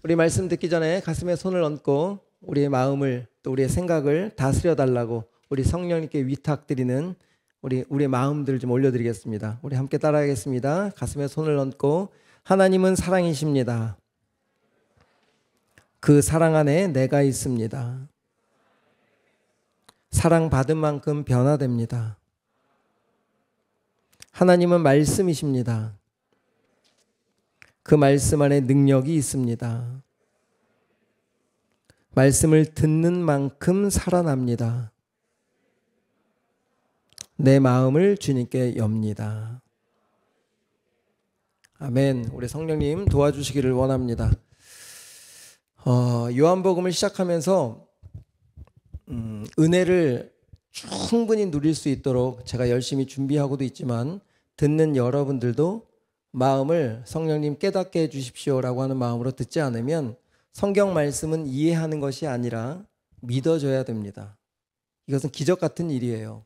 우리 말씀 듣기 전에 가슴에 손을 얹고 우리의 마음을 또 우리의 생각을 다스려 달라고 우리 성령님께 위탁드리는 우리의 마음들 좀 올려드리겠습니다. 우리 함께 따라하겠습니다. 가슴에 손을 얹고 하나님은 사랑이십니다. 그 사랑 안에 내가 있습니다. 사랑받은 만큼 변화됩니다. 하나님은 말씀이십니다. 그 말씀 안에 능력이 있습니다. 말씀을 듣는 만큼 살아납니다. 내 마음을 주님께 엽니다. 아멘. 우리 성령님 도와주시기를 원합니다. 요한복음을 시작하면서 은혜를 충분히 누릴 수 있도록 제가 열심히 준비하고도 있지만 듣는 여러분들도 마음을 성령님 깨닫게 해주십시오라고 하는 마음으로 듣지 않으면 성경 말씀은 이해하는 것이 아니라 믿어줘야 됩니다. 이것은 기적 같은 일이에요.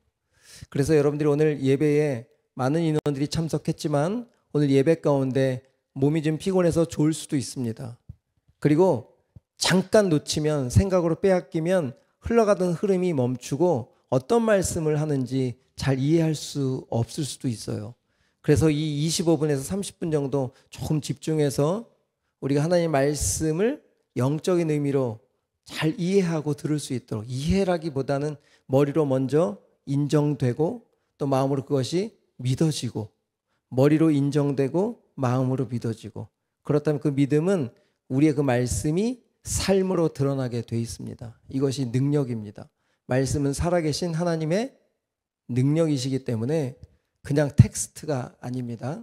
그래서 여러분들이 오늘 예배에 많은 인원들이 참석했지만 오늘 예배 가운데 몸이 좀 피곤해서 졸 수도 있습니다. 그리고 잠깐 놓치면 생각으로 빼앗기면 흘러가던 흐름이 멈추고 어떤 말씀을 하는지 잘 이해할 수 없을 수도 있어요. 그래서 이 25분에서 30분 정도 조금 집중해서 우리가 하나님의 말씀을 영적인 의미로 잘 이해하고 들을 수 있도록, 이해라기보다는 머리로 먼저 인정되고 또 마음으로 그것이 믿어지고, 머리로 인정되고 마음으로 믿어지고, 그렇다면 그 믿음은 우리의 그 말씀이 삶으로 드러나게 돼 있습니다. 이것이 능력입니다. 말씀은 살아계신 하나님의 능력이시기 때문에 그냥 텍스트가 아닙니다.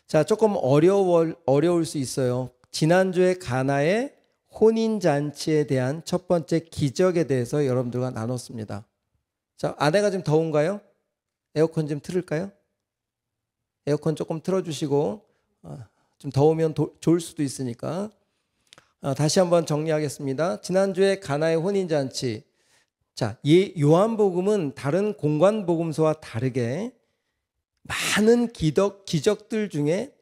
자, 조금 어려울 수 있어요. 지난주에 가나의 혼인잔치에 대한 첫 번째 기적에 대해서 여러분들과 나눴습니다. 자, 안에가 좀 더운가요? 에어컨 좀 틀을까요? 에어컨 조금 틀어주시고, 좀 더우면 좋을 수도 있으니까. 다시 한번 정리하겠습니다. 지난주에 가나의 혼인잔치. 자, 요한복음은 다른 공관복음서와 다르게 많은 기적들 중에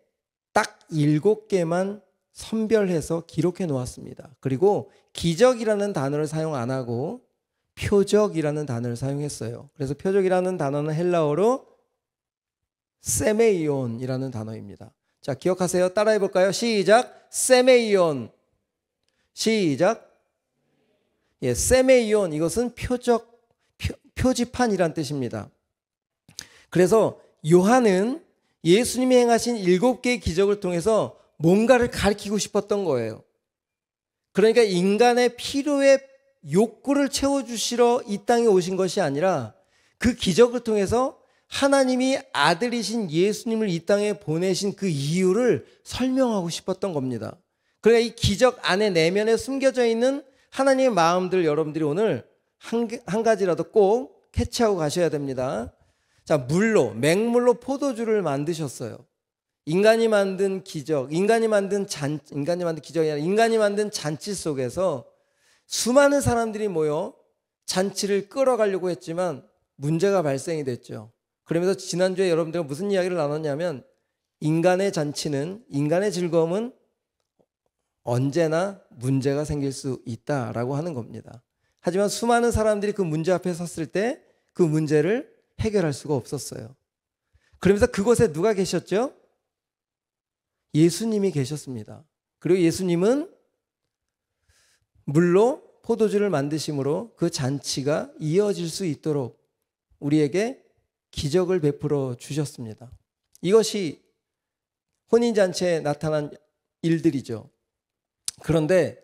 딱 7개만 선별해서 기록해 놓았습니다. 그리고 기적이라는 단어를 사용 안 하고 표적이라는 단어를 사용했어요. 그래서 표적이라는 단어는 헬라어로 세메이온이라는 단어입니다. 자, 기억하세요. 따라해 볼까요? 시작. 세메이온. 시작. 예, 세메이온, 이것은 표지판이란 뜻입니다. 그래서 요한은 예수님이 행하신 7개의 기적을 통해서 뭔가를 가르치고 싶었던 거예요. 그러니까 인간의 필요의 욕구를 채워주시러 이 땅에 오신 것이 아니라 그 기적을 통해서 하나님이 아들이신 예수님을 이 땅에 보내신 그 이유를 설명하고 싶었던 겁니다. 그러니까 이 기적 안에 내면에 숨겨져 있는 하나님의 마음들 여러분들이 오늘 한 가지라도 꼭 캐치하고 가셔야 됩니다. 자, 맹물로 포도주를 만드셨어요. 인간이 만든 기적이 아니라 인간이 만든 잔치 속에서 수많은 사람들이 모여 잔치를 끌어가려고 했지만 문제가 발생이 됐죠. 그러면서 지난주에 여러분들과 무슨 이야기를 나눴냐면 인간의 잔치는, 인간의 즐거움은 언제나 문제가 생길 수 있다라고 하는 겁니다. 하지만 수많은 사람들이 그 문제 앞에 섰을 때 그 문제를 해결할 수가 없었어요. 그러면서 그곳에 누가 계셨죠? 예수님이 계셨습니다. 그리고 예수님은 물로 포도주를 만드심으로 그 잔치가 이어질 수 있도록 우리에게 기적을 베풀어 주셨습니다. 이것이 혼인잔치에 나타난 일들이죠. 그런데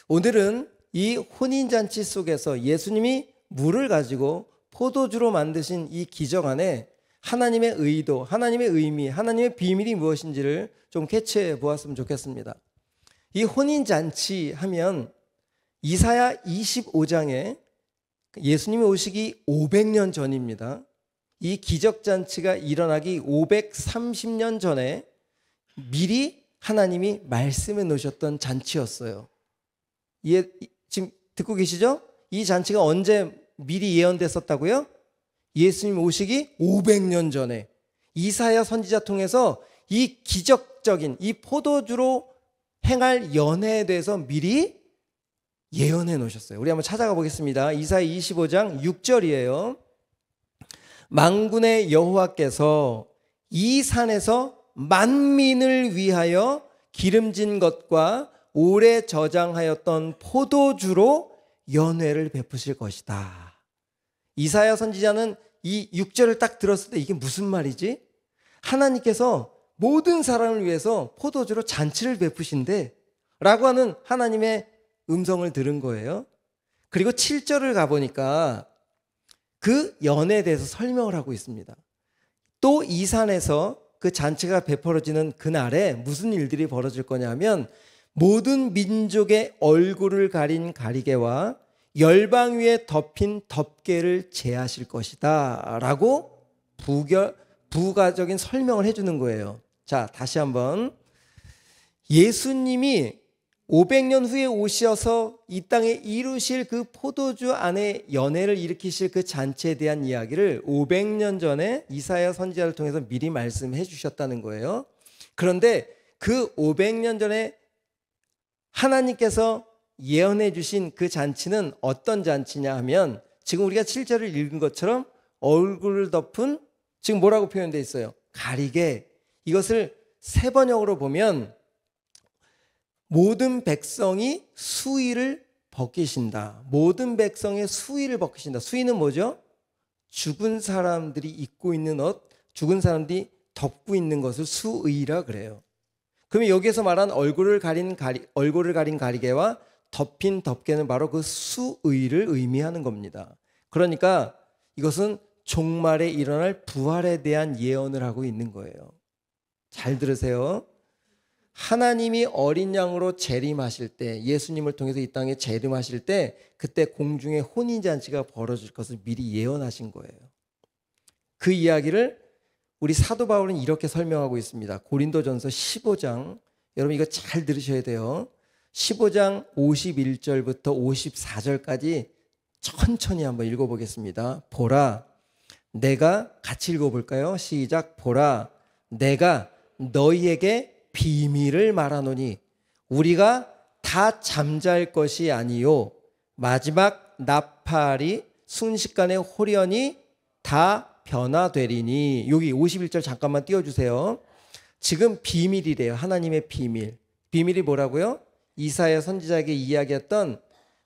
오늘은 이 혼인잔치 속에서 예수님이 물을 가지고 포도주로 만드신 이 기적 안에 하나님의 의도, 하나님의 의미, 하나님의 비밀이 무엇인지를 좀 캐치해 보았으면 좋겠습니다. 이 혼인잔치 하면 이사야 25장에 예수님이 오시기 500년 전입니다. 이 기적잔치가 일어나기 530년 전에 미리 하나님이 말씀해 놓으셨던 잔치였어요. 지금 듣고 계시죠? 이 잔치가 언제 미리 예언됐었다고요? 예수님 오시기 500년 전에 이사야 선지자 통해서 이 기적적인 이 포도주로 행할 연애에 대해서 미리 예언해 놓으셨어요. 우리 한번 찾아가 보겠습니다. 이사야 25장 6절이에요. 만군의 여호와께서 이 산에서 만민을 위하여 기름진 것과 오래 저장하였던 포도주로 연회를 베푸실 것이다. 이사야 선지자는 이 6절을 딱 들었을 때 이게 무슨 말이지? 하나님께서 모든 사람을 위해서 포도주로 잔치를 베푸신대 라고 하는 하나님의 음성을 들은 거예요. 그리고 7절을 가보니까 그 연회에 대해서 설명을 하고 있습니다. 또 이 산에서 그 잔치가 베풀어지는 그날에 무슨 일들이 벌어질 거냐면 모든 민족의 얼굴을 가린 가리개와 열방 위에 덮인 덮개를 제하실 것이다 라고 부가적인 설명을 해주는 거예요. 자, 다시 한번. 예수님이 500년 후에 오셔서 이 땅에 이루실 그 포도주 안에 연회를 일으키실 그 잔치에 대한 이야기를 500년 전에 이사야 선지자를 통해서 미리 말씀해 주셨다는 거예요. 그런데 그 500년 전에 하나님께서 예언해 주신 그 잔치는 어떤 잔치냐 하면 지금 우리가 7절을 읽은 것처럼 얼굴을 덮은, 지금 뭐라고 표현되어 있어요? 가리개. 이것을 세 번역으로 보면 모든 백성이 수의를 벗기신다. 모든 백성의 수의를 벗기신다. 수의는 뭐죠? 죽은 사람들이 입고 있는 옷, 죽은 사람들이 덮고 있는 것을 수의라 그래요. 그러면 여기에서 말한 얼굴을 가린 가리개와 덮인 덮개는 바로 그 수의를 의미하는 겁니다. 그러니까 이것은 종말에 일어날 부활에 대한 예언을 하고 있는 거예요. 잘 들으세요. 하나님이 어린 양으로 재림하실 때, 예수님을 통해서 이 땅에 재림하실 때 그때 공중에 혼인잔치가 벌어질 것을 미리 예언하신 거예요. 그 이야기를 우리 사도 바울은 이렇게 설명하고 있습니다. 고린도전서 15장, 여러분 이거 잘 들으셔야 돼요. 15장 51절부터 54절까지 천천히 한번 읽어보겠습니다. 보라, 내가 같이 읽어볼까요? 시작. 보라, 내가 너희에게 비밀을 말하노니 우리가 다 잠잘 것이 아니요 마지막 나팔이 순식간에 호련히 다 변화되리니. 여기 51절 잠깐만 띄워주세요. 지금 비밀이래요. 하나님의 비밀. 비밀이 뭐라고요? 이사야 선지자에게 이야기했던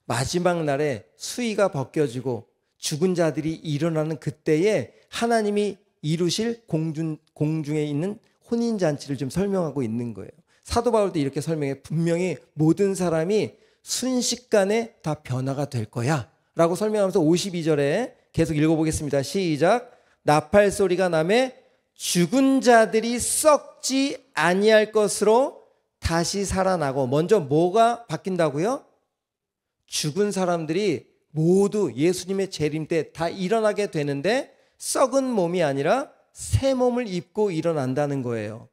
마지막 날에 수의가 벗겨지고 죽은 자들이 일어나는 그때에 하나님이 이루실 공중에 있는 혼인잔치를 좀 설명하고 있는 거예요. 사도 바울도 이렇게 설명해. 분명히 모든 사람이 순식간에 다 변화가 될 거야 라고 설명하면서 52절에 계속 읽어보겠습니다. 시작. 나팔 소리가 나매 죽은 자들이 썩지 아니할 것으로 다시 살아나고. 먼저 뭐가 바뀐다고요? 죽은 사람들이 모두 예수님의 재림 때 다 일어나게 되는데 썩은 몸이 아니라 새 몸을 입고 일어난다는 거예요.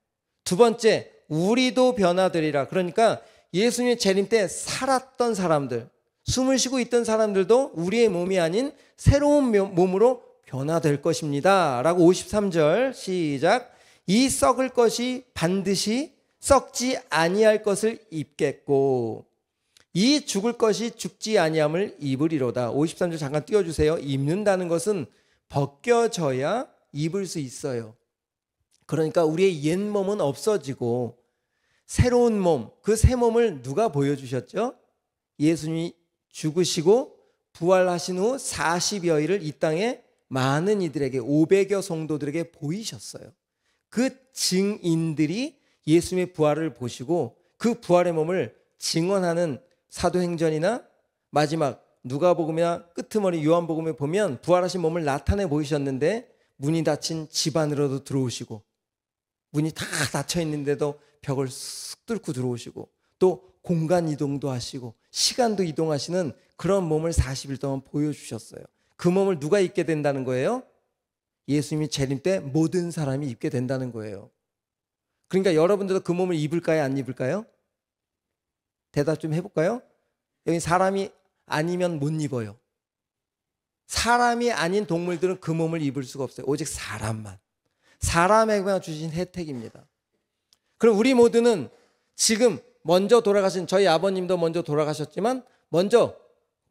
두 번째, 우리도 변화되리라. 그러니까 예수님의 재림 때 살았던 사람들, 숨을 쉬고 있던 사람들도 우리의 몸이 아닌 새로운 몸으로 변화될 것입니다 라고 53절 시작. 이 썩을 것이 반드시 썩지 아니할 것을 입겠고 이 죽을 것이 죽지 아니함을 입으리로다. 53절 잠깐 띄워주세요. 입는다는 것은 벗겨져야 입을 수 있어요. 그러니까 우리의 옛 몸은 없어지고 새로운 몸, 그 새 몸을 누가 보여주셨죠? 예수님이 죽으시고 부활하신 후 40여일을 이 땅에 많은 이들에게 500여 성도들에게 보이셨어요. 그 증인들이 예수님의 부활을 보시고 그 부활의 몸을 증언하는 사도행전이나 마지막 누가복음이나 끄트머리 요한복음에 보면 부활하신 몸을 나타내 보이셨는데 문이 닫힌 집 안으로도 들어오시고 문이 다 닫혀 있는데도 벽을 쓱 뚫고 들어오시고 또 공간 이동도 하시고 시간도 이동하시는 그런 몸을 40일 동안 보여주셨어요. 그 몸을 누가 입게 된다는 거예요? 예수님이 재림 때 모든 사람이 입게 된다는 거예요. 그러니까 여러분들도 그 몸을 입을까요? 안 입을까요? 대답 좀 해볼까요? 여기 사람이 아니면 못 입어요. 사람이 아닌 동물들은 그 몸을 입을 수가 없어요. 오직 사람만. 사람에게만 주신 혜택입니다. 그럼 우리 모두는 지금 먼저 돌아가신 저희 아버님도 먼저 돌아가셨지만 먼저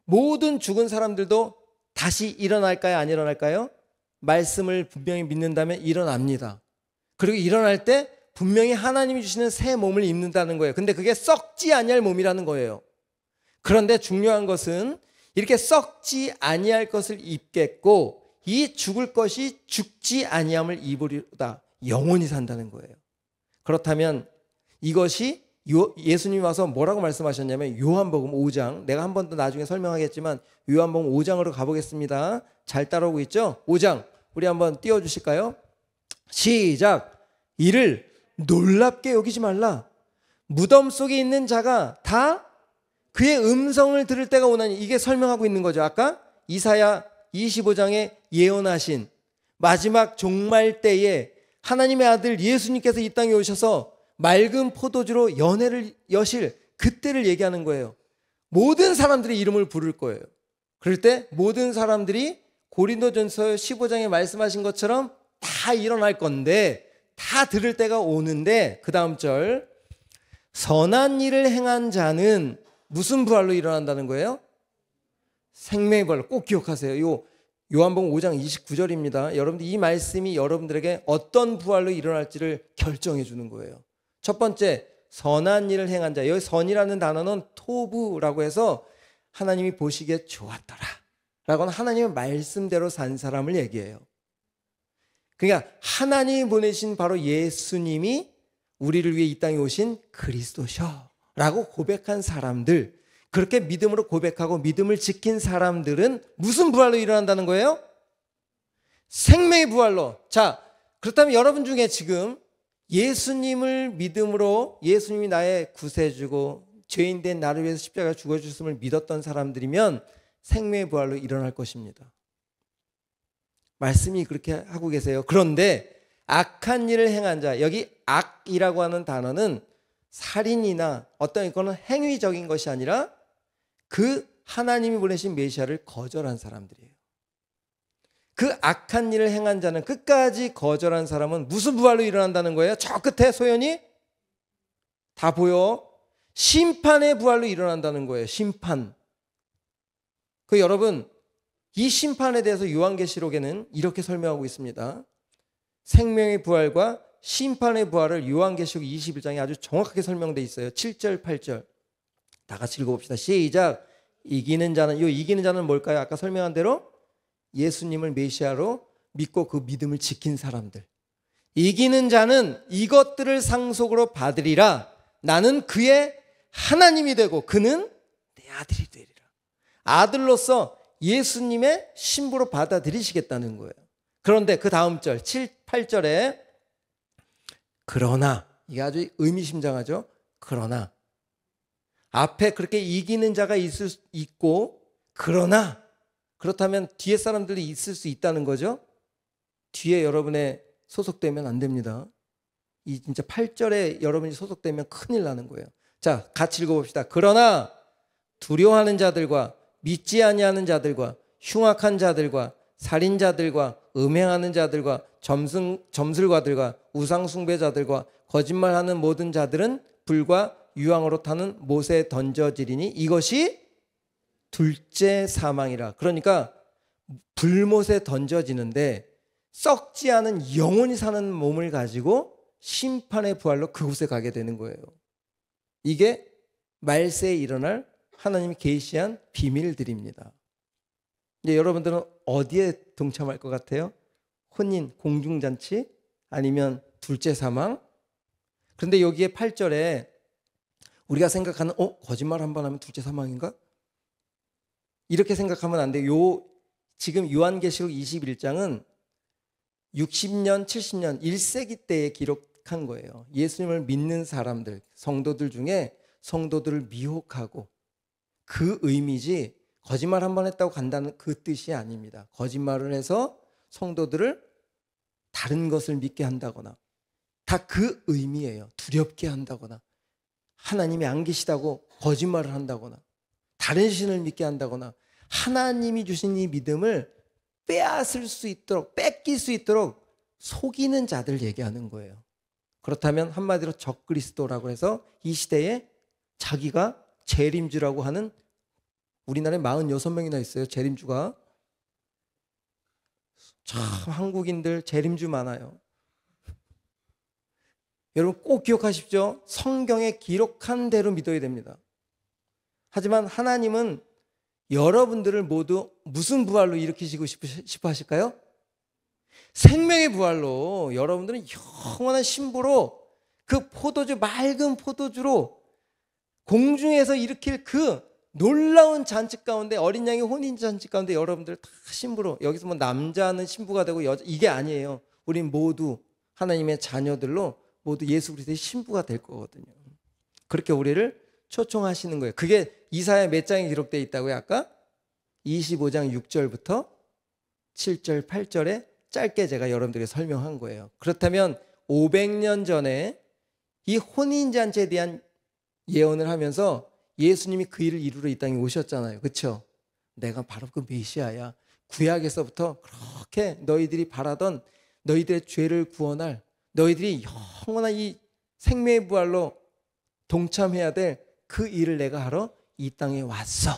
모든 죽은 사람들도 다시 일어날까요? 안 일어날까요? 말씀을 분명히 믿는다면 일어납니다. 그리고 일어날 때 분명히 하나님이 주시는 새 몸을 입는다는 거예요. 근데 그게 썩지 아니할 몸이라는 거예요. 그런데 중요한 것은 이렇게 썩지 아니할 것을 입겠고 이 죽을 것이 죽지 아니함을 입으리로다. 영원히 산다는 거예요. 그렇다면 이것이 예수님이 와서 뭐라고 말씀하셨냐면 요한복음 5장, 내가 한 번 더 나중에 설명하겠지만 요한복음 5장으로 가보겠습니다. 잘 따라오고 있죠? 5장 우리 한번 띄워주실까요? 시작. 이를 놀랍게 여기지 말라. 무덤 속에 있는 자가 다 그의 음성을 들을 때가 오나니. 이게 설명하고 있는 거죠. 아까 이사야 25장에 예언하신 마지막 종말 때에 하나님의 아들 예수님께서 이 땅에 오셔서 맑은 포도주로 연회를 여실 그때를 얘기하는 거예요. 모든 사람들이 이름을 부를 거예요. 그럴 때 모든 사람들이 고린도전서 15장에 말씀하신 것처럼 다 일어날 건데 다 들을 때가 오는데 그 다음 절 선한 일을 행한 자는 무슨 부활로 일어난다는 거예요? 생명의 부활로. 꼭 기억하세요. 요한복음 5장 29절입니다. 여러분들 이 말씀이 여러분들에게 어떤 부활로 일어날지를 결정해 주는 거예요. 첫 번째, 선한 일을 행한 자. 여기 선이라는 단어는 토부라고 해서 하나님이 보시기에 좋았더라 라고는 하나님의 말씀대로 산 사람을 얘기해요. 그러니까 하나님이 보내신 바로 예수님이 우리를 위해 이 땅에 오신 그리스도셔 라고 고백한 사람들, 그렇게 믿음으로 고백하고 믿음을 지킨 사람들은 무슨 부활로 일어난다는 거예요? 생명의 부활로. 자, 그렇다면 여러분 중에 지금 예수님을 믿음으로 예수님이 나의 구세주고 죄인된 나를 위해서 십자가에 죽어주셨음을 믿었던 사람들이면 생명의 부활로 일어날 것입니다. 말씀이 그렇게 하고 계세요. 그런데 악한 일을 행한 자, 여기 악이라고 하는 단어는 살인이나 어떤 이거는 행위적인 것이 아니라 그 하나님이 보내신 메시아를 거절한 사람들이에요. 그 악한 일을 행한 자는, 끝까지 거절한 사람은 무슨 부활로 일어난다는 거예요? 저 끝에 소연이 다 보여. 심판의 부활로 일어난다는 거예요. 심판. 여러분, 이 심판에 대해서 요한계시록에는 이렇게 설명하고 있습니다. 생명의 부활과 심판의 부활을 요한계시록 21장에 아주 정확하게 설명되어 있어요. 7절, 8절. 다 같이 읽어봅시다. 시작. 이기는 자는, 이기는 자는 뭘까요? 아까 설명한 대로 예수님을 메시아로 믿고 그 믿음을 지킨 사람들. 이기는 자는 이것들을 상속으로 받으리라. 나는 그의 하나님이 되고 그는 내 아들이 되리라. 아들로서 예수님의 신부로 받아들이시겠다는 거예요. 그런데 그 다음 절 7, 8절에 그러나, 이게 아주 의미심장하죠. 그러나 앞에 그렇게 이기는 자가 있고 그러나, 그렇다면 뒤에 사람들이 있을 수 있다는 거죠. 뒤에 여러분의 소속되면 안 됩니다. 이 진짜 8절에 여러분이 소속되면 큰일 나는 거예요. 자, 같이 읽어봅시다. 그러나 두려워하는 자들과 믿지 아니하는 자들과 흉악한 자들과 살인자들과 음행하는 자들과 점술가들과 우상숭배자들과 거짓말하는 모든 자들은 불과 유황으로 타는 못에 던져지리니 이것이 둘째 사망이라. 그러니까 불못에 던져지는데 썩지 않은 영원히 사는 몸을 가지고 심판의 부활로 그곳에 가게 되는 거예요. 이게 말세에 일어날 하나님이 계시한 비밀들입니다. 이제 여러분들은 어디에 동참할 것 같아요? 혼인, 공중잔치? 아니면 둘째 사망? 그런데 여기에 8절에 우리가 생각하는 거짓말 한 번 하면 둘째 사망인가? 이렇게 생각하면 안 돼요. 지금 요한계시록 21장은 60년, 70년, 1세기 때에 기록한 거예요. 예수님을 믿는 사람들, 성도들 중에 성도들을 미혹하고, 그 의미지 거짓말 한 번 했다고 간다는 그 뜻이 아닙니다. 거짓말을 해서 성도들을 다른 것을 믿게 한다거나, 다 그 의미예요. 두렵게 한다거나, 하나님이 안 계시다고 거짓말을 한다거나, 다른 신을 믿게 한다거나, 하나님이 주신 이 믿음을 빼앗을 수 있도록, 뺏길 수 있도록 속이는 자들 얘기하는 거예요. 그렇다면 한마디로 적그리스도라고 해서 이 시대에 자기가 재림주라고 하는, 우리나라에 46명이나 있어요. 재림주가. 참 한국인들 재림주 많아요. 여러분 꼭 기억하십시오. 성경에 기록한 대로 믿어야 됩니다. 하지만 하나님은 여러분들을 모두 무슨 부활로 일으키시고 싶어 하실까요? 생명의 부활로. 여러분들은 영원한 신부로, 그 포도주, 맑은 포도주로 공중에서 일으킬 그 놀라운 잔치 가운데, 어린 양의 혼인 잔치 가운데 여러분들 다 신부로, 여기서 뭐 남자는 신부가 되고 여자, 이게 아니에요. 우린 모두 하나님의 자녀들로 모두 예수 그리스도의 신부가 될 거거든요. 그렇게 우리를 초청하시는 거예요. 그게 이사야 몇 장에 기록되어 있다고요? 아까 25장 6절부터 7절 8절에 짧게 제가 여러분들에게 설명한 거예요. 그렇다면 500년 전에 이 혼인잔치에 대한 예언을 하면서 예수님이 그 일을 이루러 이 땅에 오셨잖아요. 그렇죠? 내가 바로 그 메시아야. 구약에서부터 그렇게 너희들이 바라던, 너희들의 죄를 구원할, 너희들이 영원한 이 생명의 부활로 동참해야 될 그 일을 내가 하러 이 땅에 왔어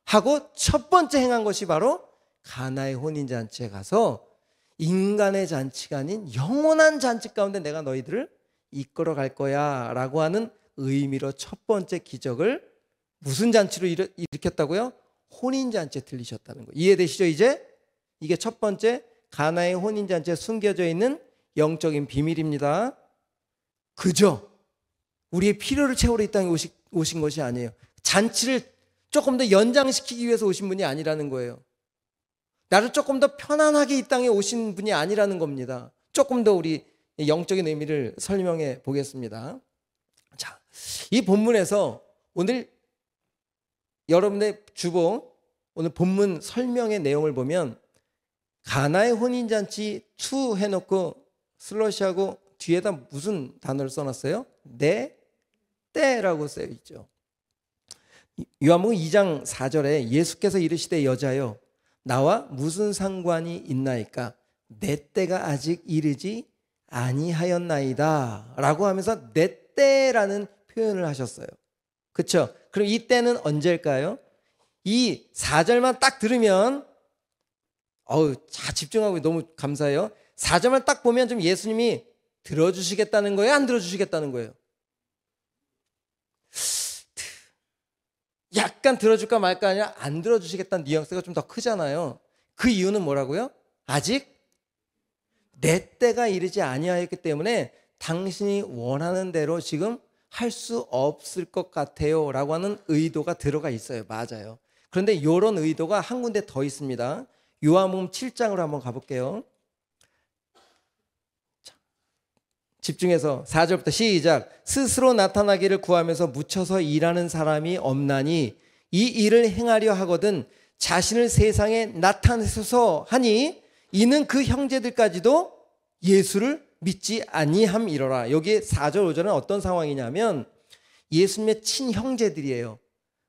하고 첫 번째 행한 것이 바로 가나의 혼인잔치에 가서 인간의 잔치가 아닌 영원한 잔치 가운데 내가 너희들을 이끌어 갈 거야 라고 하는 의미로 첫 번째 기적을 무슨 잔치로 일으켰다고요? 혼인잔치에 들리셨다는 거예요. 이해되시죠 이제? 이게 첫 번째 가나의 혼인잔치에 숨겨져 있는 영적인 비밀입니다. 그저 우리의 필요를 채우러 이 땅에 오신 것이 아니에요. 잔치를 조금 더 연장시키기 위해서 오신 분이 아니라는 거예요. 나를 조금 더 편안하게 이 땅에 오신 분이 아니라는 겁니다. 조금 더 우리 영적인 의미를 설명해 보겠습니다. 자, 이 본문에서 오늘 여러분의 주보, 오늘 본문 설명의 내용을 보면 가나의 혼인잔치 2 해놓고 슬러시하고 뒤에다 무슨 단어를 써놨어요? 내 때라고 쓰여 있죠. 요한복음 2장 4절에 예수께서 이르시되 여자여 나와 무슨 상관이 있나이까 내 때가 아직 이르지 아니하였나이다 라고 하면서 내 때라는 표현을 하셨어요. 그렇죠? 그럼 이 때는 언제일까요? 이 4절만 딱 들으면 자 집중하고 너무 감사해요. 4절만 딱 보면 좀 예수님이 들어주시겠다는 거예요? 안 들어주시겠다는 거예요? 약간 들어줄까 말까 아니라 안 들어주시겠다는 뉘앙스가 좀 더 크잖아요. 그 이유는 뭐라고요? 아직 내 때가 이르지 아니하였기 때문에 당신이 원하는 대로 지금 할 수 없을 것 같아요 라고 하는 의도가 들어가 있어요. 맞아요. 그런데 이런 의도가 한 군데 더 있습니다. 요한복음 7장으로 한번 가볼게요. 집중해서 4절부터 시작. 스스로 나타나기를 구하면서 묻혀서 일하는 사람이 없나니 이 일을 행하려 하거든 자신을 세상에 나타내소서 하니 이는 그 형제들까지도 예수를 믿지 아니함이로라. 여기 4절 5절은 어떤 상황이냐면 예수님의 친형제들이에요.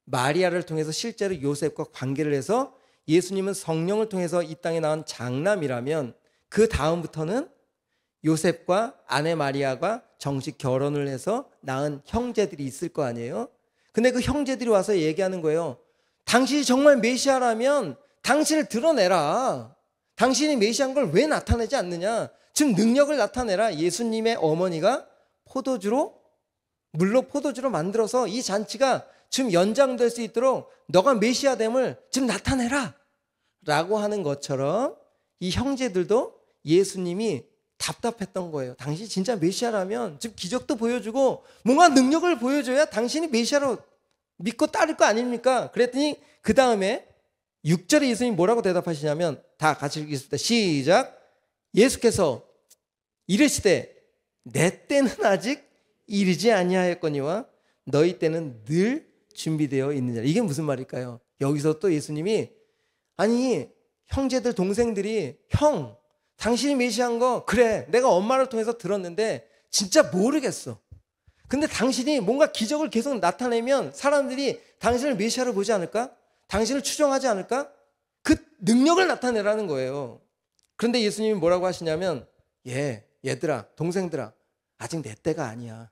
마리아를 통해서 실제로 요셉과 관계를 해서 예수님은 성령을 통해서 이 땅에 나온 장남이라면 그 다음부터는 요셉과 아내 마리아가 정식 결혼을 해서 낳은 형제들이 있을 거 아니에요. 근데 그 형제들이 와서 얘기하는 거예요. 당신이 정말 메시아라면 당신을 드러내라. 당신이 메시아인 걸 왜 나타내지 않느냐. 즉 능력을 나타내라. 예수님의 어머니가 물로 포도주로 만들어서 이 잔치가 지금 연장될 수 있도록 너가 메시아됨을 지금 나타내라 라고 하는 것처럼 이 형제들도 예수님이 답답했던 거예요. 당신이 진짜 메시아라면 지금 기적도 보여주고 뭔가 능력을 보여줘야 당신이 메시아로 믿고 따를 거 아닙니까? 그랬더니 그 다음에 6절에 예수님이 뭐라고 대답하시냐면 다 같이 읽겠습니다. 시작. 예수께서 이르시되 내 때는 아직 이르지 아니하였거니와 너희 때는 늘 준비되어 있느니라. 이게 무슨 말일까요? 여기서 또 예수님이 아니 형제들 동생들이 형 당신이 메시아인 거 그래 내가 엄마를 통해서 들었는데 진짜 모르겠어. 근데 당신이 뭔가 기적을 계속 나타내면 사람들이 당신을 메시아로 보지 않을까? 당신을 추종하지 않을까? 그 능력을 나타내라는 거예요. 그런데 예수님이 뭐라고 하시냐면 얘들아 동생들아 아직 내 때가 아니야.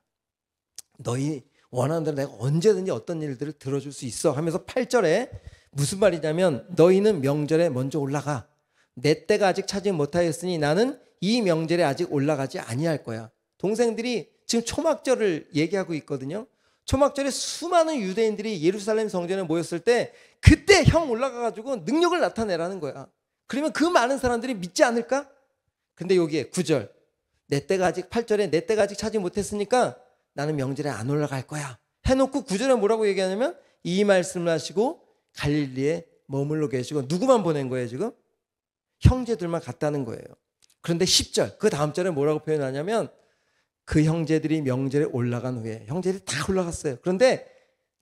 너희 원하는 대로 내가 언제든지 어떤 일들을 들어줄 수 있어 하면서 8절에 무슨 말이냐면 너희는 명절에 먼저 올라가. 내 때가 아직 차지 못하였으니 나는 이 명절에 아직 올라가지 아니할 거야. 동생들이 지금 초막절을 얘기하고 있거든요. 초막절에 수많은 유대인들이 예루살렘 성전에 모였을 때 그때 형 올라가가지고 능력을 나타내라는 거야. 그러면 그 많은 사람들이 믿지 않을까? 근데 여기에 9절 내 때가 아직 8절에 내 때가 아직 차지 못했으니까 나는 명절에 안 올라갈 거야 해놓고 9절에 뭐라고 얘기하냐면 이 말씀을 하시고 갈릴리에 머물러 계시고 누구만 보낸 거예요 지금? 형제들만 갔다는 거예요. 그런데 10절 그 다음 절에 뭐라고 표현하냐면 그 형제들이 명절에 올라간 후에 형제들이 다 올라갔어요. 그런데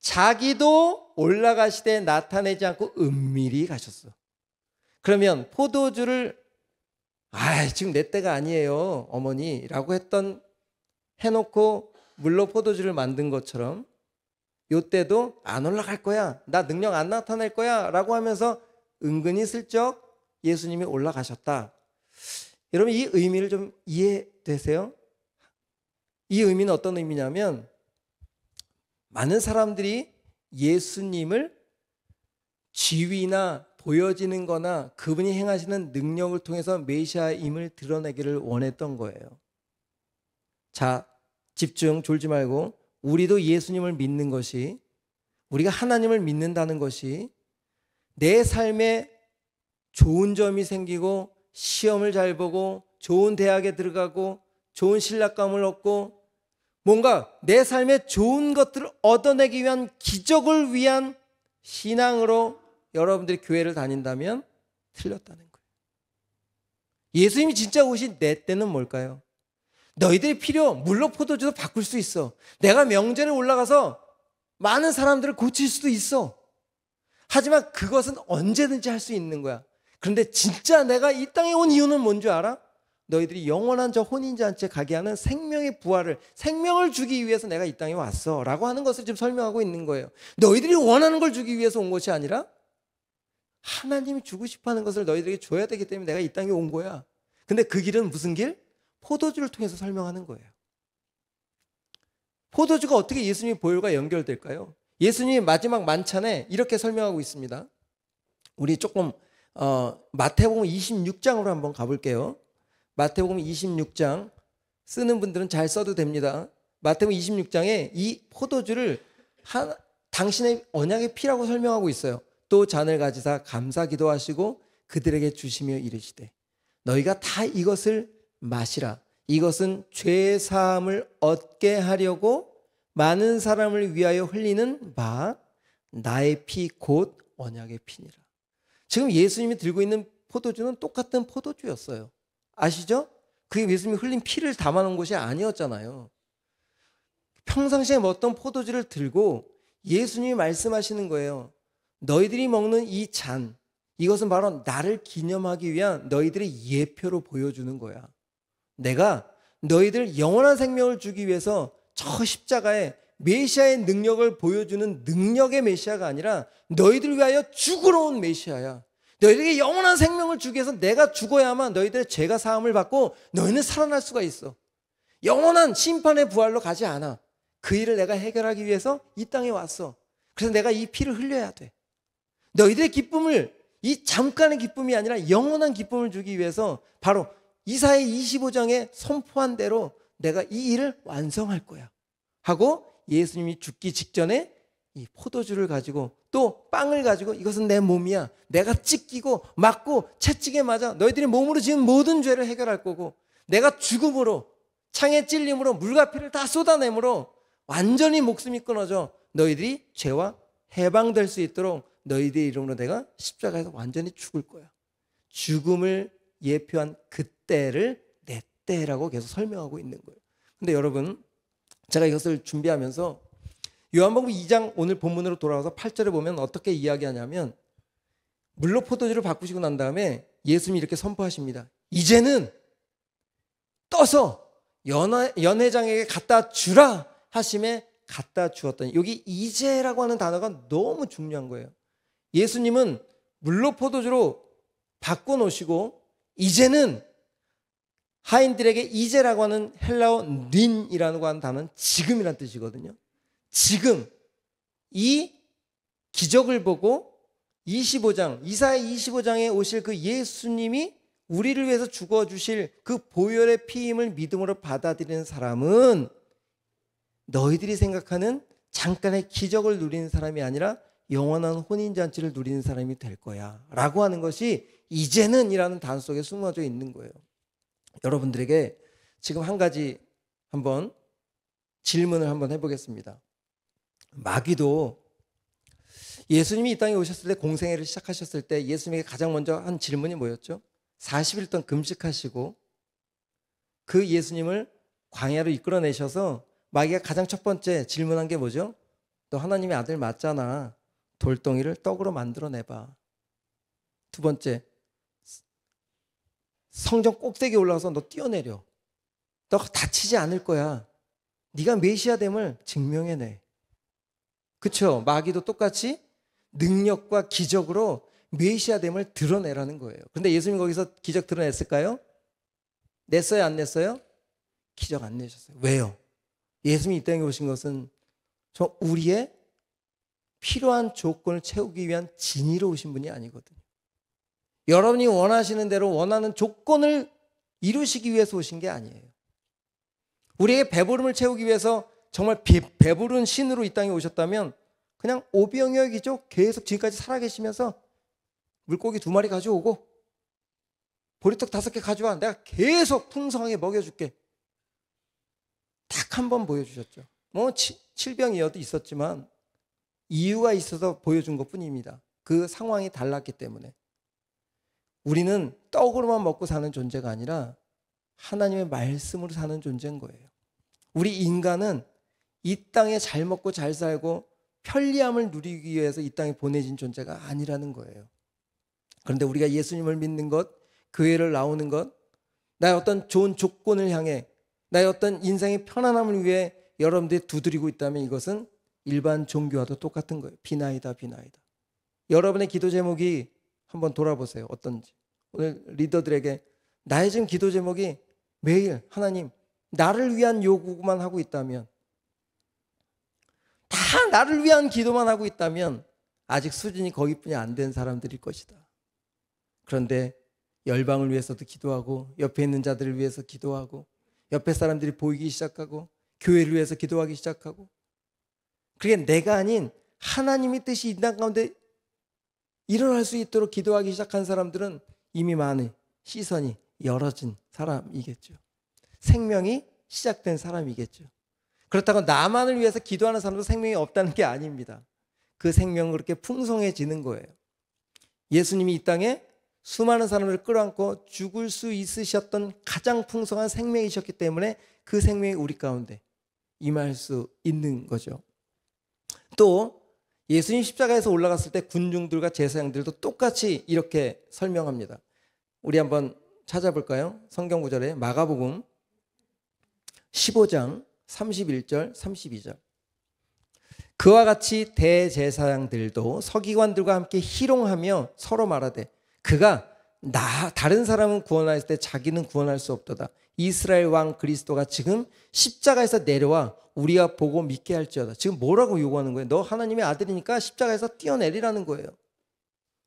자기도 올라가시되 나타내지 않고 은밀히 가셨어. 그러면 포도주를 지금 내 때가 아니에요 어머니라고 해놓고 물로 포도주를 만든 것처럼 요때도 안 올라갈 거야 나 능력 안 나타낼 거야 라고 하면서 은근히 슬쩍 예수님이 올라가셨다. 여러분 이 의미를 좀 이해되세요? 이 의미는 어떤 의미냐면 많은 사람들이 예수님을 지위나 보여지는 거나 그분이 행하시는 능력을 통해서 메시아임을 드러내기를 원했던 거예요. 자, 집중 졸지 말고 우리도 예수님을 믿는 것이 우리가 하나님을 믿는다는 것이 내 삶에 좋은 점이 생기고 시험을 잘 보고 좋은 대학에 들어가고 좋은 신랑감을 얻고 뭔가 내 삶에 좋은 것들을 얻어내기 위한 기적을 위한 신앙으로 여러분들이 교회를 다닌다면 틀렸다는 거예요. 예수님이 진짜 오신 내 때는 뭘까요? 너희들이 물로 포도주도 바꿀 수 있어. 내가 명절에 올라가서 많은 사람들을 고칠 수도 있어. 하지만 그것은 언제든지 할 수 있는 거야. 그런데 진짜 내가 이 땅에 온 이유는 뭔 줄 알아? 너희들이 영원한 저 혼인잔치에 가게 하는 생명의 부활을 생명을 주기 위해서 내가 이 땅에 왔어 라고 하는 것을 지금 설명하고 있는 거예요. 너희들이 원하는 걸 주기 위해서 온 것이 아니라 하나님이 주고 싶어하는 것을 너희들에게 줘야 되기 때문에 내가 이 땅에 온 거야. 근데 그 길은 무슨 길? 포도주를 통해서 설명하는 거예요. 포도주가 어떻게 예수님의 보혈과 연결될까요? 예수님이 마지막 만찬에 이렇게 설명하고 있습니다. 우리 조금 마태복음 26장으로 한번 가볼게요. 마태복음 26장 쓰는 분들은 잘 써도 됩니다. 마태복음 26장에 이 포도주를 당신의 언약의 피라고 설명하고 있어요. 또 잔을 가지사 감사 기도하시고 그들에게 주시며 이르시되 너희가 다 이것을 마시라. 이것은 죄 사함을 얻게 하려고 많은 사람을 위하여 흘리는 바 나의 피 곧 언약의 피니라. 지금 예수님이 들고 있는 포도주는 똑같은 포도주였어요. 아시죠? 그게 예수님이 흘린 피를 담아놓은 것이 아니었잖아요. 평상시에 먹던 포도주를 들고 예수님이 말씀하시는 거예요. 너희들이 먹는 이 잔, 이것은 바로 나를 기념하기 위한 너희들의 예표로 보여주는 거야. 내가 너희들 영원한 생명을 주기 위해서 저 십자가에 메시아의 능력을 보여주는 능력의 메시아가 아니라 너희들 위하여 죽으러 온 메시아야. 너희들에게 영원한 생명을 주기 위해서 내가 죽어야만 너희들의 죄가 사함을 받고 너희는 살아날 수가 있어. 영원한 심판의 부활로 가지 않아. 그 일을 내가 해결하기 위해서 이 땅에 왔어. 그래서 내가 이 피를 흘려야 돼. 너희들의 기쁨을 이 잠깐의 기쁨이 아니라 영원한 기쁨을 주기 위해서 바로 이사야 25장에 선포한 대로 내가 이 일을 완성할 거야 하고 예수님이 죽기 직전에 이 포도주를 가지고 또 빵을 가지고 이것은 내 몸이야. 내가 찢기고 맞고 채찍에 맞아 너희들이 몸으로 지은 모든 죄를 해결할 거고 내가 죽음으로 창에 찔림으로 물과 피를 다 쏟아내므로 완전히 목숨이 끊어져 너희들이 죄와 해방될 수 있도록 너희들의 이름으로 내가 십자가에서 완전히 죽을 거야. 죽음을 예표한 그때를 내 때라고 계속 설명하고 있는 거예요. 근데 여러분 제가 이것을 준비하면서 요한복음 2장 오늘 본문으로 돌아와서 8절에 보면 어떻게 이야기하냐면 물로 포도주를 바꾸시고 난 다음에 예수님이 이렇게 선포하십니다. 이제는 떠서 연회장에게 갖다 주라 하심에 갖다 주었더니 여기 이제라고 하는 단어가 너무 중요한 거예요. 예수님은 물로 포도주로 바꿔놓으시고 이제는 하인들에게 이제라고 하는 헬라어 닌이라고 하는 단어는 지금이라는 뜻이거든요. 지금 이 기적을 보고 25장, 이사야 25장에 오실 그 예수님이 우리를 위해서 죽어주실 그 보혈의 피임을 믿음으로 받아들이는 사람은 너희들이 생각하는 잠깐의 기적을 누리는 사람이 아니라 영원한 혼인잔치를 누리는 사람이 될 거야 라고 하는 것이 이제는 이라는 단어 속에 숨어져 있는 거예요. 여러분들에게 지금 한 가지 한번 질문을 한번 해보겠습니다. 마귀도 예수님이 이 땅에 오셨을 때, 공생애를 시작하셨을 때 예수님에게 가장 먼저 한 질문이 뭐였죠? 40일 동안 금식하시고 그 예수님을 광야로 이끌어내셔서 마귀가 가장 첫 번째 질문한 게 뭐죠? 너 하나님의 아들 맞잖아. 돌덩이를 떡으로 만들어내봐. 두 번째, 성전 꼭대기에 올라가서 너 뛰어내려. 너 다치지 않을 거야. 네가 메시아 됨을 증명해내. 그렇죠? 마귀도 똑같이 능력과 기적으로 메시아 됨을 드러내라는 거예요. 그런데 예수님이 거기서 기적 드러냈을까요? 냈어요, 안 냈어요? 기적 안 내셨어요. 왜요? 예수님이 이 땅에 오신 것은 저 우리의 필요한 조건을 채우기 위한 진의로 오신 분이 아니거든요. 여러분이 원하시는 대로 원하는 조건을 이루시기 위해서 오신 게 아니에요. 우리에게 배부름을 채우기 위해서 정말 배부른 신으로 이 땅에 오셨다면 그냥 오병이어이죠. 계속 지금까지 살아계시면서 물고기 2마리 가져오고 보리떡 5개 가져와. 내가 계속 풍성하게 먹여줄게. 딱 한 번 보여주셨죠. 뭐 칠병이어도 있었지만 이유가 있어서 보여준 것뿐입니다. 그 상황이 달랐기 때문에. 우리는 떡으로만 먹고 사는 존재가 아니라 하나님의 말씀으로 사는 존재인 거예요. 우리 인간은 이 땅에 잘 먹고 잘 살고 편리함을 누리기 위해서 이 땅에 보내진 존재가 아니라는 거예요. 그런데 우리가 예수님을 믿는 것, 교회를 나오는 것, 나의 어떤 좋은 조건을 향해, 나의 어떤 인생의 편안함을 위해 여러분들이 두드리고 있다면 이것은 일반 종교와도 똑같은 거예요. 비나이다, 비나이다. 여러분의 기도 제목이 한번 돌아보세요. 어떤지. 오늘 리더들에게 나의 지금 기도 제목이 매일 하나님 나를 위한 요구만 하고 있다면, 다 나를 위한 기도만 하고 있다면 아직 수준이 거기뿐이 안 된 사람들일 것이다. 그런데 열방을 위해서도 기도하고 옆에 있는 자들을 위해서 기도하고 옆에 사람들이 보이기 시작하고 교회를 위해서 기도하기 시작하고, 그게 내가 아닌 하나님의 뜻이 이 땅 가운데 일어날 수 있도록 기도하기 시작한 사람들은 이미 많은 시선이 열어진 사람이겠죠. 생명이 시작된 사람이겠죠. 그렇다고 나만을 위해서 기도하는 사람도 생명이 없다는 게 아닙니다. 그 생명은 그렇게 풍성해지는 거예요. 예수님이 이 땅에 수많은 사람들을 끌어안고 죽을 수 있으셨던 가장 풍성한 생명이셨기 때문에 그 생명이 우리 가운데 임할 수 있는 거죠. 또 예수님 십자가에서 올라갔을 때 군중들과 제사장들도 똑같이 이렇게 설명합니다. 우리 한번 찾아볼까요? 성경 구절에 마가복음 15장 31절 32절. 그와 같이 대제사장들도 서기관들과 함께 희롱하며 서로 말하되 그가 다른 사람은 구원하였을 때 자기는 구원할 수 없도다. 이스라엘 왕 그리스도가 지금 십자가에서 내려와 우리가 보고 믿게 할지어다. 지금 뭐라고 요구하는 거예요? 너 하나님의 아들이니까 십자가에서 뛰어내리라는 거예요.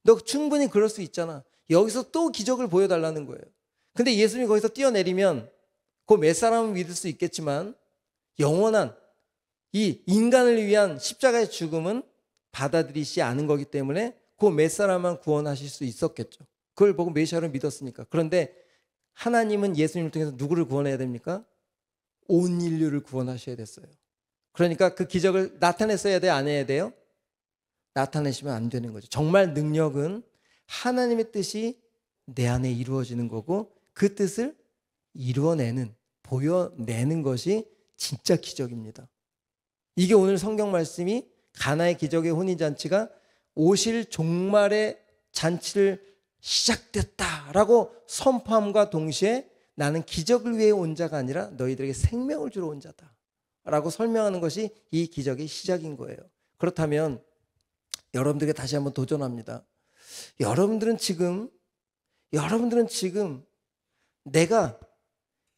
너 충분히 그럴 수 있잖아. 여기서 또 기적을 보여달라는 거예요. 근데 예수님이 거기서 뛰어내리면 그 몇 사람은 믿을 수 있겠지만 영원한 이 인간을 위한 십자가의 죽음은 받아들이지 않은 거기 때문에 그 몇 사람만 구원하실 수 있었겠죠. 그걸 보고 메시아를 믿었으니까. 그런데 하나님은 예수님을 통해서 누구를 구원해야 됩니까? 온 인류를 구원하셔야 됐어요. 그러니까 그 기적을 나타냈어야 돼요? 안 해야 돼요? 나타내시면 안 되는 거죠. 정말 능력은 하나님의 뜻이 내 안에 이루어지는 거고 그 뜻을 이루어내는, 보여내는 것이 진짜 기적입니다. 이게 오늘 성경 말씀이 가나의 기적의 혼인잔치가 오실 종말의 잔치를 시작됐다라고 선포함과 동시에 나는 기적을 위해 온 자가 아니라 너희들에게 생명을 주러 온 자다 라고 설명하는 것이 이 기적의 시작인 거예요. 그렇다면 여러분들에게 다시 한번 도전합니다. 여러분들은 지금 내가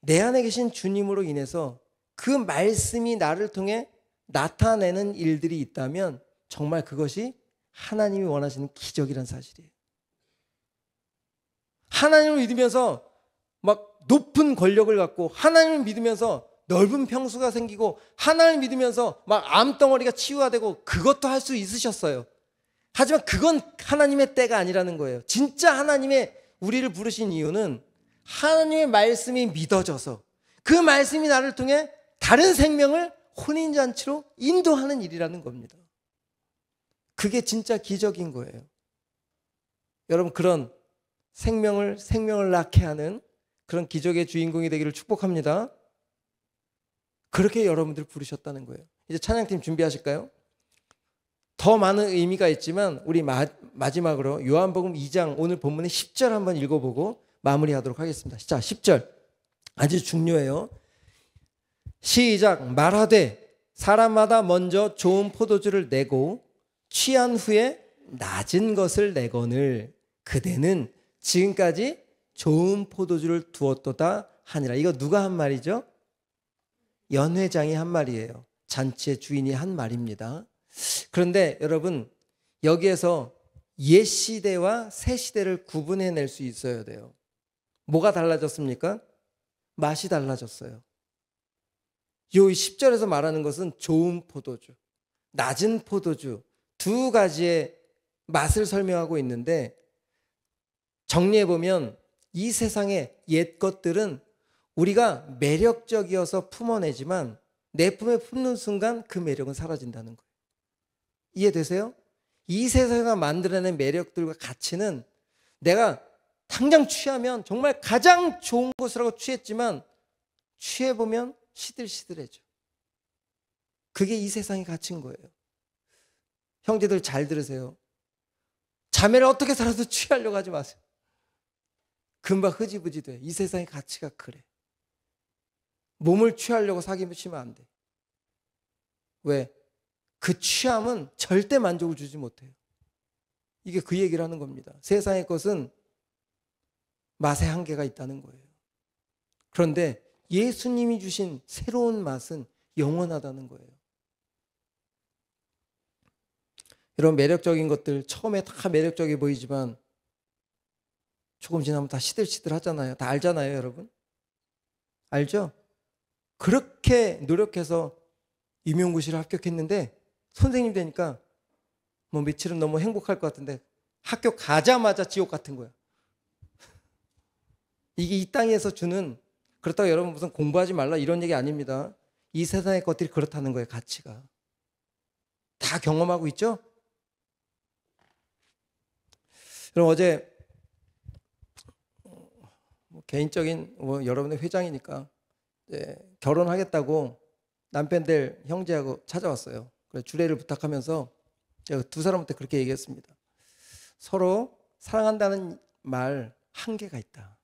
내 안에 계신 주님으로 인해서 그 말씀이 나를 통해 나타내는 일들이 있다면 정말 그것이 하나님이 원하시는 기적이란 사실이에요. 하나님을 믿으면서 막 높은 권력을 갖고, 하나님을 믿으면서 넓은 평수가 생기고, 하나님을 믿으면서 막 암덩어리가 치유화되고, 그것도 할 수 있으셨어요. 하지만 그건 하나님의 때가 아니라는 거예요. 진짜 하나님의 우리를 부르신 이유는 하나님의 말씀이 믿어져서 그 말씀이 나를 통해 다른 생명을 혼인잔치로 인도하는 일이라는 겁니다. 그게 진짜 기적인 거예요. 여러분, 그런 생명을 낳게 하는 그런 기적의 주인공이 되기를 축복합니다. 그렇게 여러분들 부르셨다는 거예요. 이제 찬양팀 준비하실까요? 더 많은 의미가 있지만 우리 마지막으로 요한복음 2장 오늘 본문의 10절 한번 읽어보고 마무리하도록 하겠습니다. 자, 10절 아주 중요해요. 시작. 말하되 사람마다 먼저 좋은 포도주를 내고 취한 후에 낮은 것을 내거늘 그대는 지금까지 좋은 포도주를 두었도다 하니라. 이거 누가 한 말이죠? 연회장이 한 말이에요. 잔치의 주인이 한 말입니다. 그런데 여러분, 여기에서 옛 시대와 새 시대를 구분해낼 수 있어야 돼요. 뭐가 달라졌습니까? 맛이 달라졌어요. 요 10절에서 말하는 것은 좋은 포도주, 낮은 포도주 두 가지의 맛을 설명하고 있는데, 정리해보면 이 세상의 옛 것들은 우리가 매력적이어서 품어내지만 내 품에 품는 순간 그 매력은 사라진다는 거예요. 이해되세요? 이 세상에서 만들어낸 매력들과 가치는 내가 당장 취하면 정말 가장 좋은 것이라고 취했지만 취해보면 시들시들해져. 그게 이 세상의 가치인 거예요. 형제들 잘 들으세요. 자매를 어떻게 살아도 취하려고 하지 마세요. 금방 흐지부지 돼. 이 세상의 가치가 그래. 몸을 취하려고 사귀시면 안 돼. 왜? 그 취함은 절대 만족을 주지 못해요. 이게 그 얘기를 하는 겁니다. 세상의 것은 맛에 한계가 있다는 거예요. 그런데 예수님이 주신 새로운 맛은 영원하다는 거예요. 이런 매력적인 것들 처음에 다 매력적이 보이지만 조금 지나면 다 시들시들 하잖아요. 다 알잖아요, 여러분. 알죠? 그렇게 노력해서 임용고시를 합격했는데 선생님 되니까 뭐 며칠은 너무 행복할 것 같은데 학교 가자마자 지옥 같은 거야. 이게 이 땅에서 주는, 그렇다고 여러분 무슨 공부하지 말라 이런 얘기 아닙니다. 이 세상의 것들이 그렇다는 거예요. 가치가. 다 경험하고 있죠? 그럼 어제 개인적인 여러분의 회장이니까 결혼하겠다고 남편들 형제하고 찾아왔어요. 그래서 주례를 부탁하면서 제가 두 사람한테 그렇게 얘기했습니다. 서로 사랑한다는 말 한계가 있다.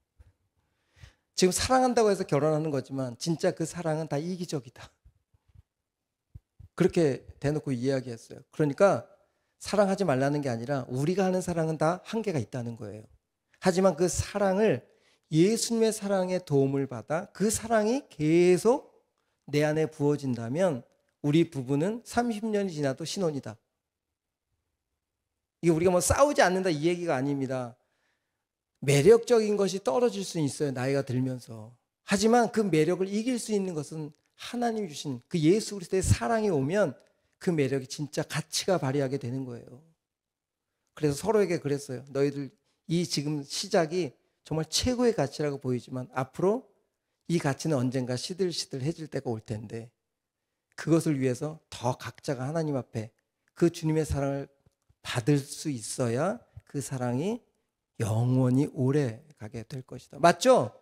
지금 사랑한다고 해서 결혼하는 거지만 진짜 그 사랑은 다 이기적이다. 그렇게 대놓고 이야기했어요. 그러니까 사랑하지 말라는 게 아니라 우리가 하는 사랑은 다 한계가 있다는 거예요. 하지만 그 사랑을 예수님의 사랑의 도움을 받아 그 사랑이 계속 내 안에 부어진다면 우리 부부는 30년이 지나도 신혼이다. 이게 우리가 뭐 싸우지 않는다 이 얘기가 아닙니다. 매력적인 것이 떨어질 수는 있어요. 나이가 들면서. 하지만 그 매력을 이길 수 있는 것은 하나님이 주신 그 예수 그리스도의 사랑이 오면 그 매력이 진짜 가치가 발휘하게 되는 거예요. 그래서 서로에게 그랬어요. 너희들 이 지금 시작이 정말 최고의 가치라고 보이지만 앞으로 이 가치는 언젠가 시들시들해질 때가 올 텐데 그것을 위해서 더 각자가 하나님 앞에 그 주님의 사랑을 받을 수 있어야 그 사랑이 영원히 오래 가게 될 것이다. 맞죠?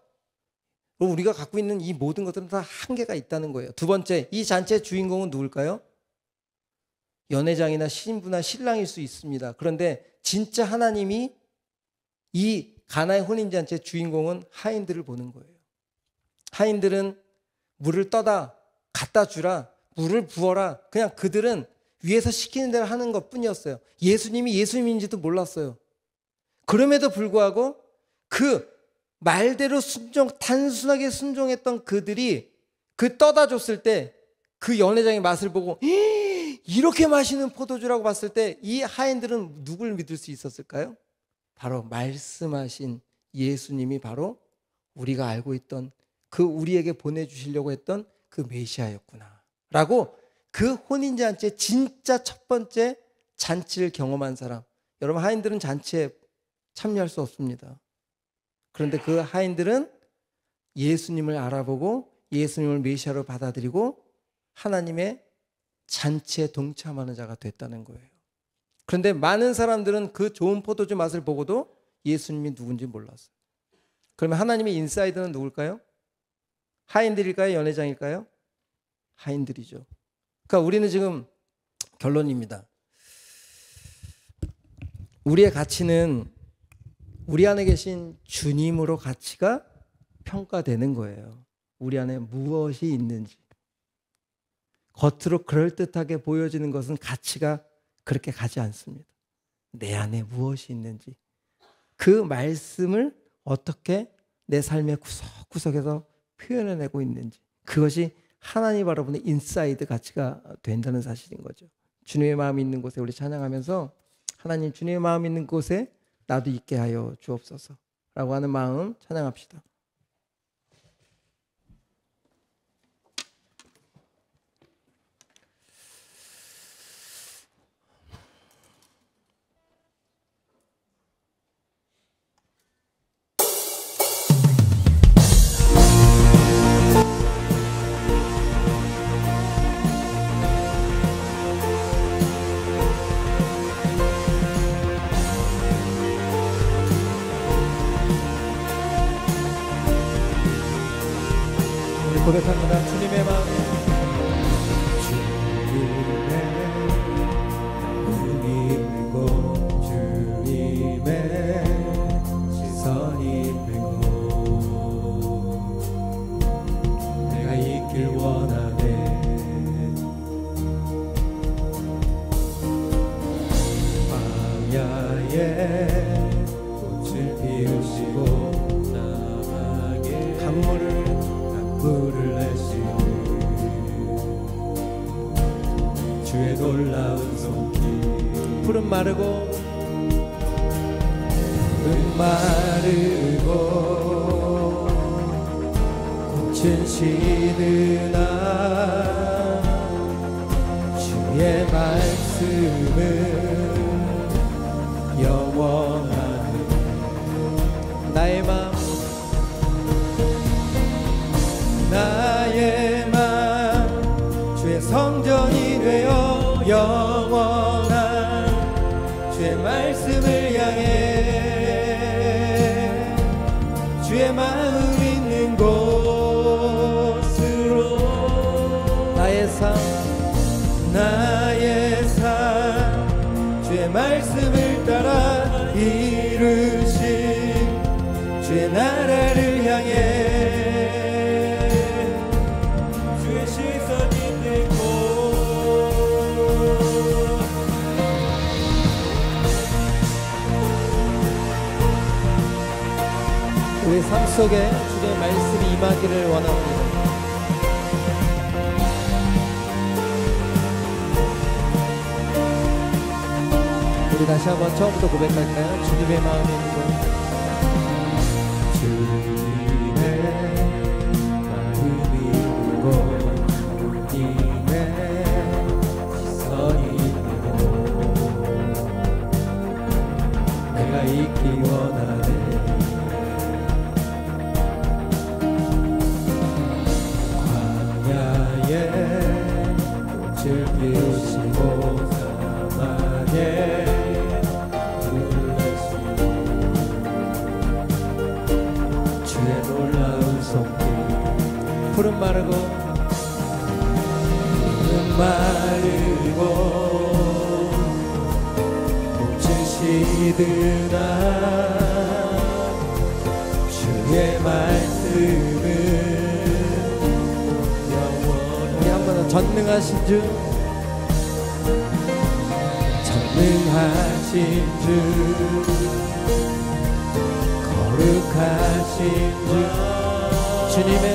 그럼 우리가 갖고 있는 이 모든 것들은 다 한계가 있다는 거예요. 두 번째, 이 잔치의 주인공은 누굴까요? 연회장이나 신부나 신랑일 수 있습니다. 그런데 진짜 하나님이 이 가나의 혼인잔치의 주인공은 하인들을 보는 거예요. 하인들은 물을 떠다 갖다 주라, 물을 부어라. 그냥 그들은 위에서 시키는 대로 하는 것뿐이었어요. 예수님이 예수님인지도 몰랐어요. 그럼에도 불구하고 그 말대로 단순하게 순종했던 그들이 그 떠다 줬을 때 그 연회장의 맛을 보고 이렇게 맛있는 포도주라고 봤을 때 이 하인들은 누굴 믿을 수 있었을까요? 바로 말씀하신 예수님이 바로 우리가 알고 있던 그 우리에게 보내주시려고 했던 그 메시아였구나 라고 그 혼인잔치의 진짜 첫 번째 잔치를 경험한 사람. 여러분, 하인들은 잔치에 참여할 수 없습니다. 그런데 그 하인들은 예수님을 알아보고 예수님을 메시아로 받아들이고 하나님의 잔치에 동참하는 자가 됐다는 거예요. 그런데 많은 사람들은 그 좋은 포도주 맛을 보고도 예수님이 누군지 몰랐어요. 그러면 하나님의 인사이드는 누굴까요? 하인들일까요? 연회장일까요? 하인들이죠. 그러니까 우리는 지금 결론입니다. 우리의 가치는 우리 안에 계신 주님으로 가치가 평가되는 거예요. 우리 안에 무엇이 있는지. 겉으로 그럴듯하게 보여지는 것은 가치가 그렇게 가지 않습니다. 내 안에 무엇이 있는지, 그 말씀을 어떻게 내 삶의 구석구석에서 표현해내고 있는지, 그것이 하나님 바라보는 인사이드 가치가 된다는 사실인 거죠. 주님의 마음이 있는 곳에 우리 찬양하면서 하나님, 주님의 마음이 있는 곳에 나도 있게 하여 주옵소서 라고 하는 마음 찬양합시다. 고백합니다. 주님의 마음, 주님의 눈이고 주님의 시선이 되고 내가 있길 원하네. 광야에 꽃을 피우시고 나에게 강물을 내시고 주의 놀라운 손길. 푸른 마르고 꽃은 시드나 주의 말씀은 영원하네. 나의 마음, 나의 마음 주의 성전이 되어 영원한 주의 말씀을 향해 주의 마음 있는 곳으로 나의 삶 주의 말씀을 따라 이루신 주의 나라를 향해 우리 삶 속에 주의 말씀이 임하기를 원합니다. 우리 다시 한번 처음부터 고백할까요? 주님의 마음이 있는 곳. 주님의 마음이 있는 곳, 주님의 시선이 있는 곳, 내가 있기 원하네. 광야에 꽃을 피우시고 사막에 푸른 마르고 꽃은 시드나 주의 말씀은 영원히. 우리 한 번 더 전능하신 주, 전능하신 주, 거룩하신 주, 주님의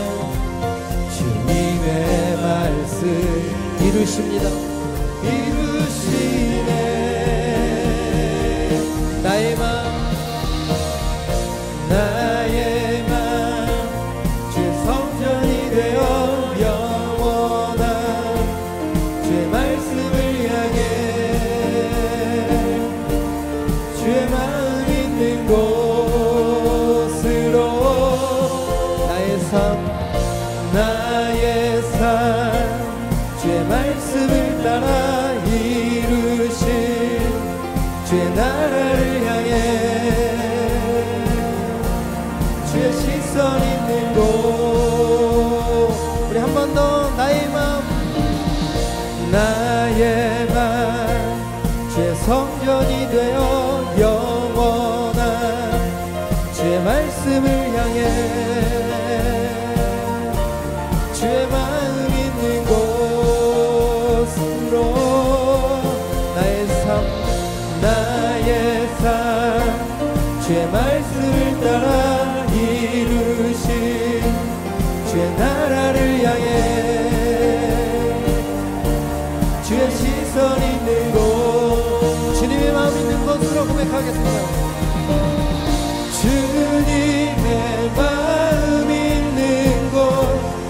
말씀 이루십니다. 이루시네. 나의 마음 주의 성전이 되어 영원한 주의 말씀을 향해 주의 마음 있는 곳으로 나의 삶 주의 말씀을 따라 이루신 주의 나라를 향해 주의 시선 있는 곳. 우리 한 번 더 나의 마음 주의 성전이 되어 영원한 주의 말씀을 향해 주의 마음 있는 곳으로 나의 삶 주의 말씀을 따라 이루신 주의 나라를 향해 주의 시선 있는 곳. 주님의 마음 있는 곳으로 고백하겠습니다. 주님의 마음 있는 곳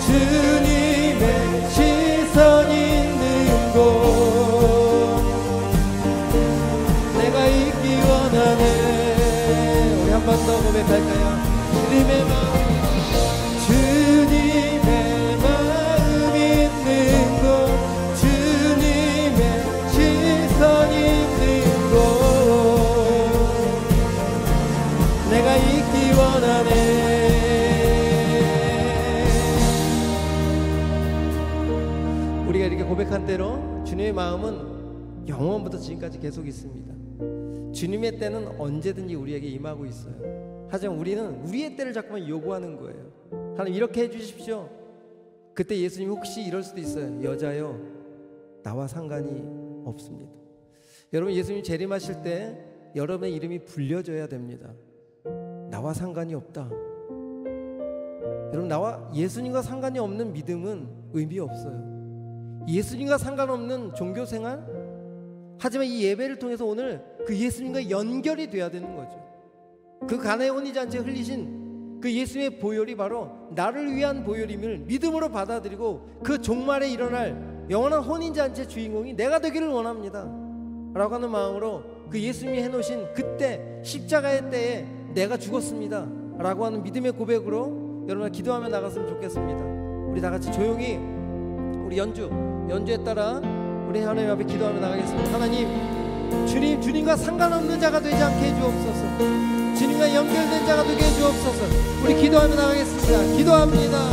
주님의 시선 있는 곳 내가 있기 원하네. 우리 한 번 더 고백할까요? 주님의 마음 있는 곳 주님의 시선 있는 곳 내가 있기 원하네. 우리가 이렇게 고백한 대로 주님의 마음은 영원부터 지금까지 계속 있습니다. 주님의 때는 언제든지 우리에게 임하고 있어요. 하지만 우리는 우리의 때를 자꾸만 요구하는 거예요. 하나님 이렇게 해주십시오. 그때 예수님 혹시 이럴 수도 있어요. 여자요 나와 상관이 없습니다. 여러분 예수님 재림하실 때 여러분의 이름이 불려져야 됩니다. 나와 상관이 없다. 여러분 나와 예수님과 상관이 없는 믿음은 의미 없어요. 예수님과 상관없는 종교생활? 하지만 이 예배를 통해서 오늘 그 예수님과 연결이 돼야 되는 거죠. 그 가나의 혼인잔치에 흘리신 그 예수님의 보혈이 바로 나를 위한 보혈임을 믿음으로 받아들이고 그 종말에 일어날 영원한 혼인잔치의 주인공이 내가 되기를 원합니다 라고 하는 마음으로 그 예수님이 해놓으신 그때 십자가의 때에 내가 죽었습니다 라고 하는 믿음의 고백으로 여러분 기도하며 나갔으면 좋겠습니다. 우리 다 같이 조용히 우리 연주에 따라 우리 하나님 앞에 기도하며 나가겠습니다. 하나님 주님과 상관없는 자가 되지 않게 해주옵소서. 주님과 연결된 자가 되게 해주옵소서. 우리 기도하며 나가겠습니다. 기도합니다.